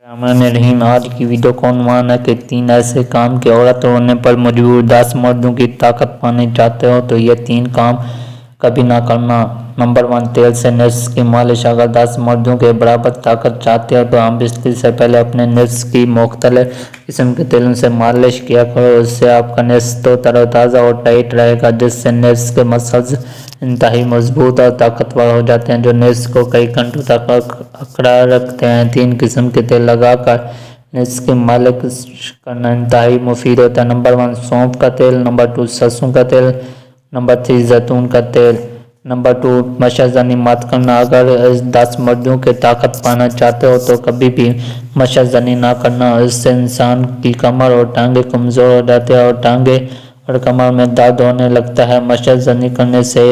الرحمن الرحیم۔ آج کی ویڈیو کا عنوان ہے کہ 3 ایسے کام کہ عورت ہونے پر مجبور 10 مردوں کی طاقت پانے چاہتے ہو تو یہ 3 کام کبھی نہ کرنا۔ نمبر 1، تیل سے نفس کی مالش۔ اگر 10 مردوں کے برابر طاقت چاہتے ہو تو ہم بستری سے پہلے اپنے نفس کی مختلف قسم کے تیلوں سے مالش کیا کرو۔ اس سے آپ کا نفس تو تر و تازہ اور ٹائٹ رہے گا، جس سے نفس کے مسلز انتہائی مضبوط اور طاقتور ہو جاتے ہیں جو نفس کو کئی گھنٹوں تک اکڑا رکھتے ہیں۔ 3 قسم کے تیل لگا کر نفس کی مالش کرنا انتہائی مفید ہوتا ہے۔ نمبر 1، سونف کا تیل۔ نمبر 2، سرسوں کا تیل۔ نمبر 3، زیتون کا تیل۔ نمبر 2، مشا زنی مت کرنا۔ اگر 10 مردوں کی طاقت پانا چاہتے ہو تو کبھی بھی مشا زنی نہ کرنا۔ اس سے انسان کی کمر اور ٹانگیں کمزور ہو جاتی ہیں اور ٹانگیں اور کمر میں درد ہونے لگتا ہے۔ مشا زنی کرنے سے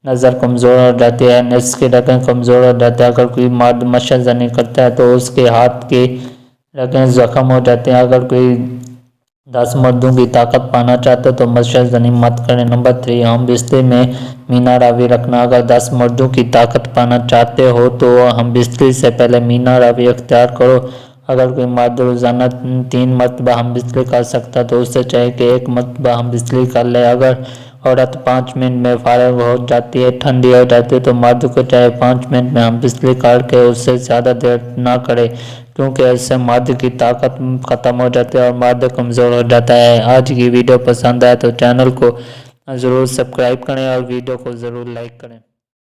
نظر کمزور ہو جاتی ہے، نفس کی رگیں کمزور ہو جاتی ہیں۔ اگر کوئی مرد مشا زنی کرتا ہے تو اس کے ہاتھ کی رگیں زخم ہو جاتی ہیں۔ اگر کوئی 10 مردوں کی طاقت پانا چاہتے ہو تو مشا زنی مت کریں۔ نمبر 3، ہم بستری میں مینا راوی رکھنا۔ اگر 10 مردوں کی طاقت پانا چاہتے ہو تو ہم بستری سے پہلے مینا راوی اختیار کرو۔ اگر کوئی مرد روزانہ 3 مرتبہ ہم بستری کر سکتا تو اس سے چاہیے کہ 1 مرتبہ ہم بستری کر لے۔ اگر عورت 5 منٹ میں فارغ ہو جاتی ہے، ٹھنڈی ہو جاتی ہے، تو مرد کو چاہے 5 منٹ میں ہم بستری کر کے اس سے زیادہ دیر نہ کرے، کیونکہ اس سے مرد کی طاقت ختم ہو جاتی ہے اور مرد کمزور ہو جاتا ہے۔ آج کی ویڈیو پسند آئے تو چینل کو ضرور سبسکرائب کریں اور ویڈیو کو ضرور لائک کریں۔